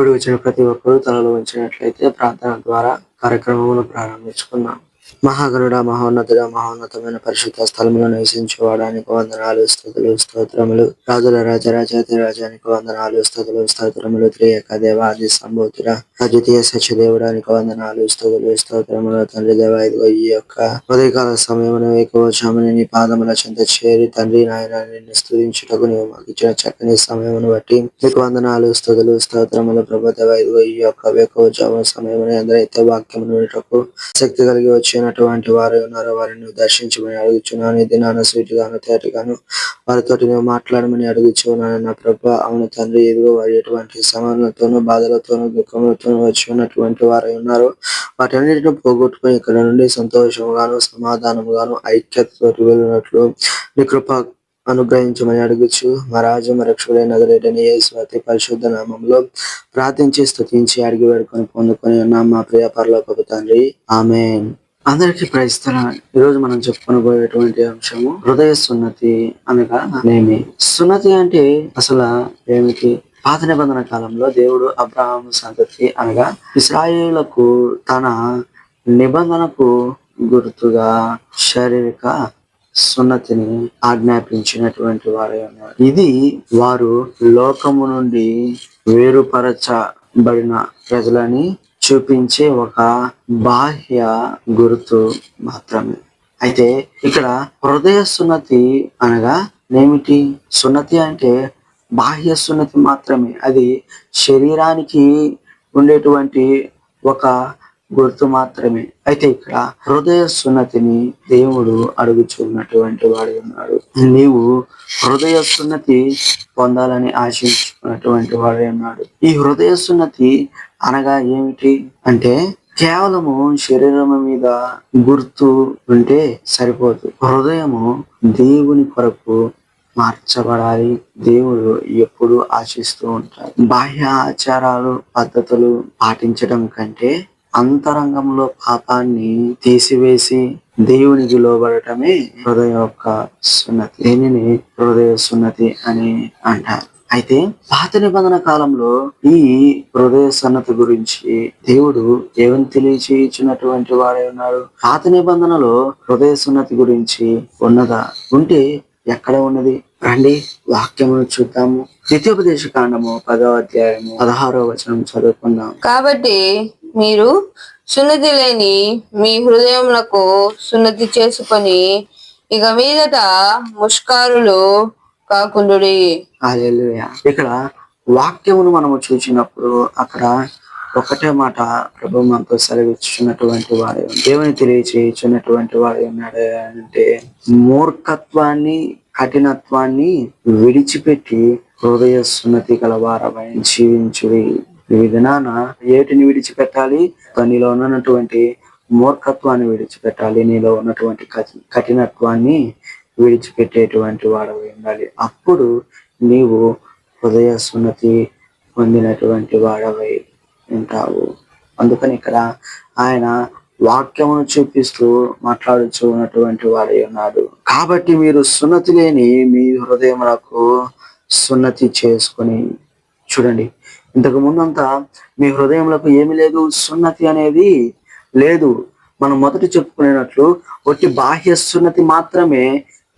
కూడి వచ్చిన ప్రతి ఒక్కరూ తలలు వంచినట్లయితే ప్రార్థన ద్వారా కార్యక్రమమును ప్రారంభించుకున్నాం. మహాగరుడ, మహోన్నతుడ, మహోన్నతమైన పరిశుద్ధ స్థలములో నివసించేవాడానికి వందనాలు, స్తుతులు, స్తోత్రములు. రాజుల రాజాతి రాజానికి వందనాలు, స్తుతులు, స్తోత్రములు. త్రియేక దేవాది సంభూతుడ, అద్వితీయ సత్యదేవుడానికి వందనాలు, స్తుతులు, స్తోత్రములు. తండ్రి దేవ, ఇదిగో ఈ యొక్క ఉదయకాల సమయమున ఏకవచనమున నీ పాదముల చెంత చేరి తండ్రి నాయన నిన్ను స్తుతించుటకు నీవు మాకు ఇచ్చిన చక్కని సమయమును బట్టి నీకు వందనాలు, స్తుతులు, స్తోత్రములు. ప్రభు దేవ, ఇదిగో ఈ యొక్క ఏకవచన సమయమున ఎందరైతే వాక్యమును వినుటకు శక్తి కలిగి వచ్చినటువంటి వారు ఉన్నారో వారిని దర్శించమని అడుగుచున్నాను. ఇది నాన్న స్వీట్గాను తేటగాను వారితోటి నువ్వు మాట్లాడమని అడుగుచున్నాను నా ప్రభు. అవును తండ్రి, ఇదిగో వారు ఎటువంటి సమస్యలతోనూ బాధలతోనూ దుఃఖములతోనూ వచ్చి ఉన్నటువంటి వారు ఉన్నారు. వాటన్నిటిని పోగొట్టుకుని ఇక్కడ నుండి సంతోషముగాను సమాధానముగాను ఐక్యతతోటి వెళ్ళినట్లు నీ కృప అనుగ్రహించమని అడుగుచు మా రాజు మా రక్షకుడైన నజరేయుడైన యేసు అతి పరిశుద్ధ నామంలో ప్రార్థించి స్తుతించి అడిగి వేడుకొని పొందుకొని ఉన్నాం మా ప్రియ పరలోకపు తండ్రి, ఆమేన్. అందరికీ ప్రైస్తలాడ్. ఈరోజు మనం చెప్పుకొనబోయేటువంటి అంశము హృదయ సున్నతి అనగా నేమి. సున్నతి అంటే అసలు ఏమిటి? పాత నిబంధన కాలంలో దేవుడు అబ్రహాము సంతతి అనగా ఇశ్రాయేలులకు తన నిబంధనకు గుర్తుగా శారీరక సున్నతిని ఆజ్ఞాపించినటువంటి వారే ఉన్నారు. ఇది వారు లోకము నుండి వేరుపరచబడిన ప్రజలని చూపించే ఒక బాహ్య గుర్తు మాత్రమే. అయితే ఇక్కడ హృదయ సున్నతి అనగా ఏమిటి? సున్నతి అంటే బాహ్య సున్నతి మాత్రమే. అది శరీరానికి ఉండేటువంటి ఒక గుర్తు మాత్రమే. అయితే ఇక్కడ హృదయ సున్నతిని దేవుడు అడుగుచున్నటువంటి వాడు ఉన్నాడు. నీవు హృదయ సున్నతి పొందాలని ఆశించుకున్నటువంటి వాడే ఉన్నాడు. ఈ హృదయ సున్నతి అనగా ఏమిటి అంటే కేవలము శరీరము మీద గుర్తు ఉంటే సరిపోదు. హృదయము దేవుని కొరకు మార్చబడాలి. దేవుడు ఎప్పుడు ఆశిస్తూ ఉంటాడు. బాహ్య ఆచారాలు పద్ధతులు పాటించడం కంటే అంతరంగంలో పాపాన్ని తీసివేసి దేవునికి లోబడటమే హృదయ యొక్క సున్నతి. దీనిని హృదయ సున్నతి అని అంటారు. అయితే పాత నిబంధన కాలంలో ఈ హృదయ సున్నతి గురించి దేవుడు ఏమని తెలియచేయించినటువంటి వాడే ఉన్నాడు. పాత నిబంధనలో హృదయ సున్నతి గురించి ఉన్నదా? ఉంటే ఎక్కడ ఉన్నది? రండి వాక్యమును చూద్దాము. ద్వితీయోపదేశ కాండము 10వ అధ్యాయము 16వ వచనం చదువుకుందాం. కాబట్టి మీరు సున్నతి లేని మీ హృదయములకు సున్నతి చేసుకొని ఇక మీదట ముష్కారులు కాకుండుడి. హల్లెలూయా. ఇక్కడ వాక్యమును మనము చూసినప్పుడు అక్కడ ఒకటే మాట ప్రభు మనతో సెలవిచ్చున్నటువంటి వాడు, దేవుని తెలియచేయుచున్నటువంటి వాడు ఉన్నాడు అంటే మూర్ఖత్వాన్ని కఠినత్వాన్ని విడిచిపెట్టి హృదయ సున్నతి గలవారమై జీవించుడి. ఈ విధాన ఏటిని విడిచిపెట్టాలి? నీలో ఉన్నటువంటి మూర్ఖత్వాన్ని విడిచిపెట్టాలి. నీలో ఉన్నటువంటి కఠినత్వాన్ని విడిచిపెట్టేటువంటి వాడవై ఉండాలి. అప్పుడు నీవు హృదయ సున్నతి పొందినటువంటి వాడవై ఉంటావు. అందుకని ఇక్కడ ఆయన వాక్యమును చూపిస్తూ మాట్లాడుచూ ఉన్నటువంటి వాడై ఉన్నాడు. కాబట్టి మీరు సున్నతి లేని మీ హృదయములకు సున్నతి చేసుకొని చూడండి. ఇంతకు ముందంతా మీ హృదయములకు ఏమి లేదు, సున్నతి అనేది లేదు. మనం మొదట చెప్పుకునేటట్లు ఒట్టి బాహ్య సున్నతి మాత్రమే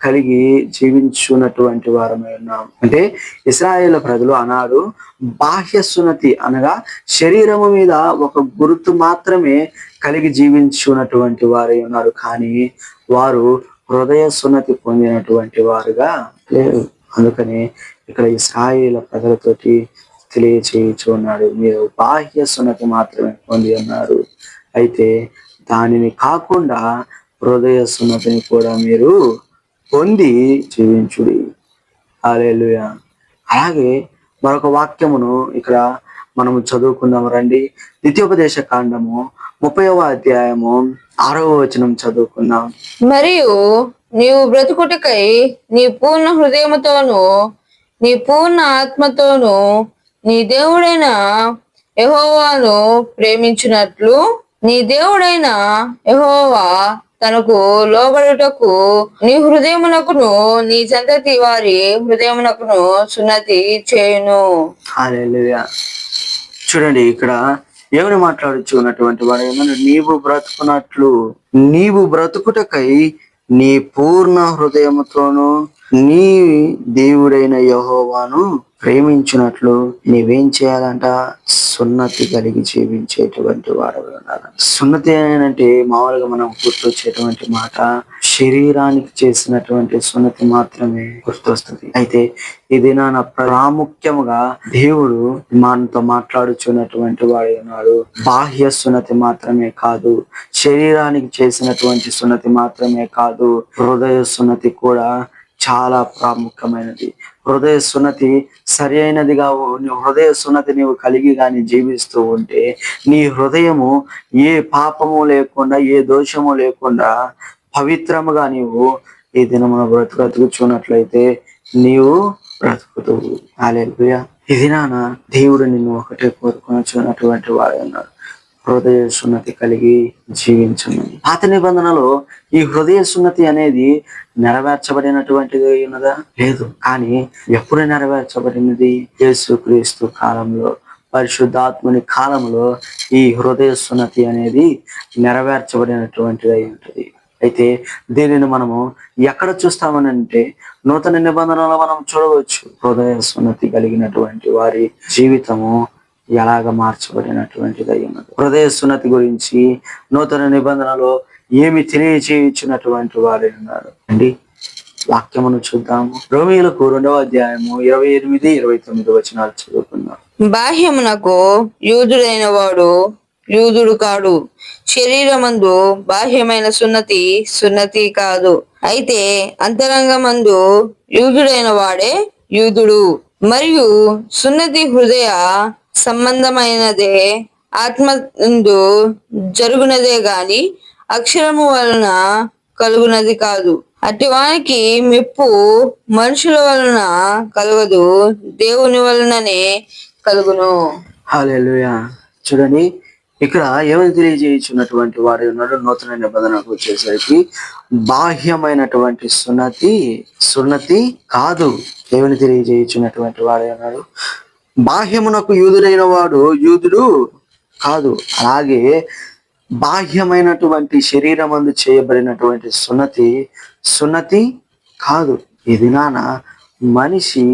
కలిగి జీవించున్నటువంటి వారమై ఉన్నాం. అంటే ఇశ్రాయేలు ప్రజలు అన్నాడు బాహ్య సున్నతి అనగా శరీరము మీద ఒక గుర్తు మాత్రమే కలిగి జీవించున్నటువంటి వారై ఉన్నారు. కానీ వారు హృదయ సున్నతి పొందినటువంటి వారుగా లేరు. అందుకని ఇక్కడ ఇశ్రాయేలు ప్రజలతోటి తెలియచేయచ్చు ఉన్నాడు, మీరు బాహ్య సున్నతి మాత్రమే పొంది ఉన్నారు. అయితే దానిని కాకుండా హృదయ సున్నతిని కూడా మీరు పొంది జీవించుడి. హల్లెలూయా. అలాగే మరొక వాక్యమును ఇక్కడ మనము చదువుకుందాం రండి. ద్వితీయోపదేశ కాండము 30వ అధ్యాయము 6వ వచనం చదువుకుందాం. మరియు నీవు బ్రతుకుటకై నీ పూర్ణ హృదయముతోను నీ పూర్ణ ఆత్మతోను నీ దేవుడైన యెహోవాను ప్రేమించినట్లు నీ దేవుడైన యెహోవా తనకు లోబడుటకు నీ హృదయమునకును నీ సంతతి వారి హృదయమునకును సున్నతి చేయును. హల్లెలూయా. చూడండి ఇక్కడ ఏమని మాట్లాడుచున్నటువంటి వాడు ఏమన్నా, నీవు బ్రతుకుటకై నీ పూర్ణ హృదయముతోను నీ దేవుడైన యెహోవాను ప్రేమించినట్లు నీవేం చేయాలంట? సున్నతి కలిగి జీవించేటువంటి వాడు ఉండాలి. సున్నతి అంటే మామూలుగా మనం గుర్తొచ్చేటువంటి మాట శరీరానికి చేసినటువంటి సున్నతి మాత్రమే గుర్తొస్తుంది. అయితే ఇది నా ప్రాముఖ్యముగా దేవుడు మనతో మాట్లాడుచున్నటువంటి వాడు ఉన్నాడు. బాహ్య సున్నతి మాత్రమే కాదు, శరీరానికి చేసినటువంటి సున్నతి మాత్రమే కాదు, హృదయ సున్నతి కూడా చాలా ప్రాముఖ్యమైనది. హృదయ సున్నతి సరి అయినదిగా, హృదయ సున్నతి నీవు కలిగి కానీ జీవిస్తూ ఉంటే నీ హృదయము ఏ పాపము లేకుండా, ఏ దోషము లేకుండా పవిత్రముగా నీవు ఈ దినమున బ్రతుకుచున్నట్లయితే నీవు బ్రతుకుతావు. హల్లెలూయా. ఈ దినాన దేవుడు నిన్ను ఒకటే కోరుకొనుచున్నటువంటి వాడు ఉన్నాడు, హృదయ సున్నతి కలిగి జీవించమని. పాత నిబంధనలో ఈ హృదయ సున్నతి అనేది నెరవేర్చబడినటువంటిది ఉన్నదా? లేదు. కానీ ఎప్పుడు నెరవేర్చబడినది? యేసుక్రీస్తు కాలంలో, పరిశుద్ధాత్ముని కాలంలో ఈ హృదయ సున్నతి అనేది నెరవేర్చబడినటువంటిది అయి ఉంటుంది. అయితే దీనిని మనము ఎక్కడ చూస్తామనంటే నూతన నిబంధనలో మనం చూడవచ్చు. హృదయ సున్నతి కలిగినటువంటి వారి జీవితము ఎలాగ మార్చబడినటువంటిది అయి ఉన్నది. హృదయ సున్నతి గురించి నూతన నిబంధనలో ఏమి తెలియచేయించినటువంటి వారు ఉన్నారు అండి. వాక్యమును చూద్దాము. రోమీయులకు 2వ అధ్యాయము 28, 29 వచనాలు చదువుకుందాం. బాహ్యమునకు యూదుడైన వాడు యూదుడు కాడు, శరీరమందు బాహ్యమైన సున్నతి కాదు, అయితే అంతరంగమందు యూదుడైన వాడే యూదుడు. మరియు సున్నతి హృదయ సంబంధమైనదే, ఆత్మందు జరుగునదే గాని అక్షరము వలన కలుగునది కాదు. అటివానికి మెప్పు మనుషుల వలన కలగదు, దేవుని వలననే కలుగును. హల్లెలూయా. చూడండి ఇక్కడ ఏమని తెలియజేయుచున్నటువంటి వాడు ఉన్నాడు. నూతన నిబంధనకు వచ్చేసరికి బాహ్యమైనటువంటి సున్నతి కాదు, ఏమని తెలియజేయుచున్నటువంటి వాడు ఉన్నాడు. బాహ్యమునకు యూదుడైన వాడు యూదుడు కాదు, అలాగే బాహ్యమైనటువంటి శరీరమందు చేయబడినటువంటి సున్నతి కాదు. ఈ దినాన మనిషి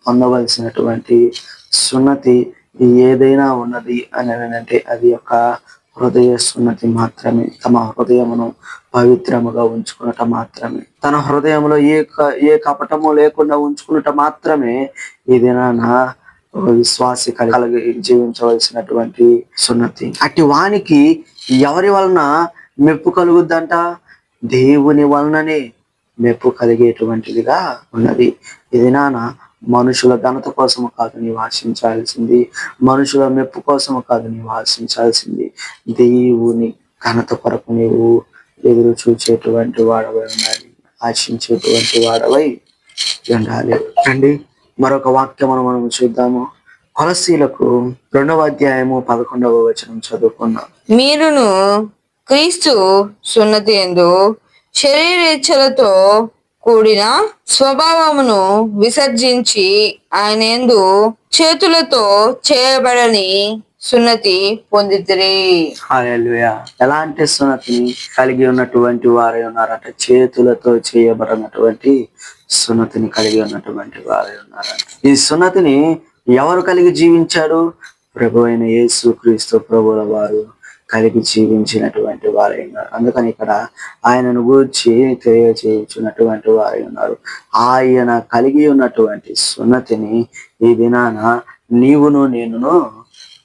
పొందవలసినటువంటి సున్నతి ఏదైనా ఉన్నది అని అంటే అది యొక్క హృదయ సున్నతి మాత్రమే. తమ హృదయమును పవిత్రముగా ఉంచుకున్నట మాత్రమే, తన హృదయంలో ఏ కపటము లేకుండా ఉంచుకున్నట మాత్రమే ఈ దినాన విశ్వాసి కలిగి జీవించవలసినటువంటి సున్నతి. అట్టి వానికి ఎవరి వలన మెప్పు కలుగుద్దంట? దేవుని వలననే మెప్పు కలిగేటువంటిదిగా ఉన్నది. ఇది నాన్న మనుషుల ఘనత కోసము కాదు నీవు ఆశించాల్సింది, మనుషుల మెప్పు కోసము కాదు నీవు ఆశించాల్సింది, దేవుని ఘనత కొరకు నీవు ఎదురు చూచేటువంటి వాడవై ఉండాలి, ఆశించేటువంటి వాడవై ఉండాలి. రండి మరొక వాక్యమును మనం చూద్దాము. కొలస్సీలకు 2వ అధ్యాయము 11వ వచనం చదువుకున్నాం. మీరును క్రీస్తు సున్నతి యందు శరీరేచ్ఛలతో కూడిన స్వభావమును విసర్జించి ఆయన యందు చేతులతో చేయబడని సున్నతి పొందితిరి. హల్లెలూయా. ఎలాంటి సున్నతిని కలిగి ఉన్నటువంటి వారే ఉన్నారంట? చేతులతో చేయబడినటువంటి సున్నతిని కలిగి ఉన్నటువంటి వారే ఉన్నారంట. ఈ సున్నతిని ఎవరు కలిగి జీవించాడు? ప్రభు అయిన యేసుక్రీస్తు ప్రభువుల వారు కలిగి జీవించినటువంటి వారై ఉన్నారు. అందుకని ఇక్కడ ఆయనను గూర్చి తెలియచేయుచున్నటువంటి వారై ఉన్నారు. ఆయన కలిగి ఉన్నటువంటి సున్నతిని ఈ దినాన నీవును నేనును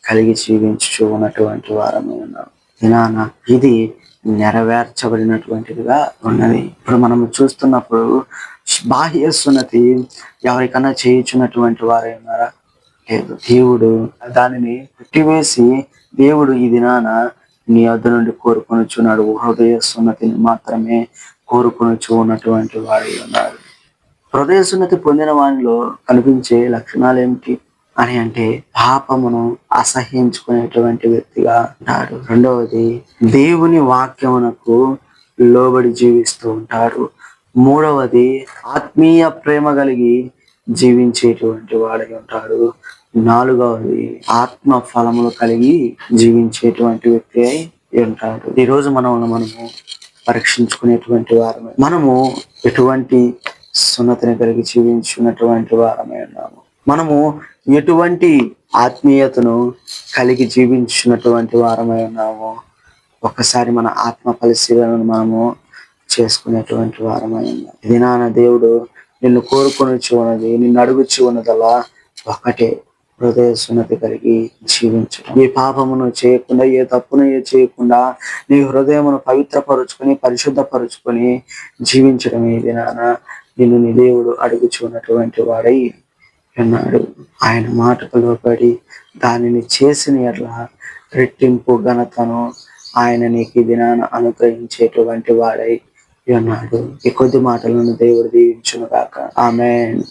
కలిగి జీవించు ఉన్నటువంటి వారమై ఉన్నాం. దినాన ఇది నెరవేర్చబడినటువంటిదిగా ఉన్నది. ఇప్పుడు మనం చూస్తున్నప్పుడు బాహ్య సున్నతి ఎవరికన్నా చేయించున్నటువంటి వారై ఉన్నారా? లేదు. దేవుడు దానిని కొట్టివేసి దేవుడు ఈ దినాన నీ వద్ద నుండి కోరుకొనుచున్నాడు. హృదయ సున్నతిని మాత్రమే కోరుకొనుచు ఉన్నటువంటి వాడై ఉన్నాడు. హృదయ సున్నతి పొందిన వానిలో కనిపించే లక్షణాలు ఏమిటి అని అంటే పాపమును అసహ్యించుకునేటువంటి వ్యక్తిగా ఉంటాడు. రెండవది దేవుని వాక్యమునకు లోబడి జీవిస్తూ ఉంటాడు. మూడవది ఆత్మీయ ప్రేమ కలిగి జీవించేటువంటి వాడై ఉంటాడు. నాలుగవది ఆత్మ ఫలములు కలిగి జీవించేటువంటి వ్యక్తి అయి ఉంటాడు. ఈ రోజు మనము పరీక్షించుకునేటువంటి వారమే. మనము ఎటువంటి సున్నతిని కలిగి జీవించున్నటువంటి వారమై ఉన్నాము. మనము ఎటువంటి ఆత్మీయతను కలిగి జీవించినటువంటి వారమై ఉన్నాము. ఒకసారి మన ఆత్మ పరిశీలనను మనము చేసుకునేటువంటి వారమై ఉన్నాం. ఇది నాన్న దేవుడు నిన్ను కోరుకొని ఉన్నది, నిన్ను అడుగుచి ఉన్నదలా ఒకటే, హృదయ సున్నతి కలిగి జీవించడం. ఏ పాపమును చేయకుండా, ఏ తప్పును చేయకుండా నీ హృదయమును పవిత్రపరుచుకొని పరిశుద్ధపరుచుకొని జీవించడం. ఇది నాన్న నిన్ను నీ దేవుడు అడుగుచి ఉన్నటువంటి వాడై ఉన్నాడు. ఆయన మాటకు లోబడి దానిని చేసిన ఎట్లా రెట్టింపు ఘనతను ఆయన నీకు ఈ దినాన అనుగ్రహించేటువంటి వాడై ఉన్నాడు. ఈ కొద్ది మాటలను దేవుడు దీవించును గాక. ఆమేన్.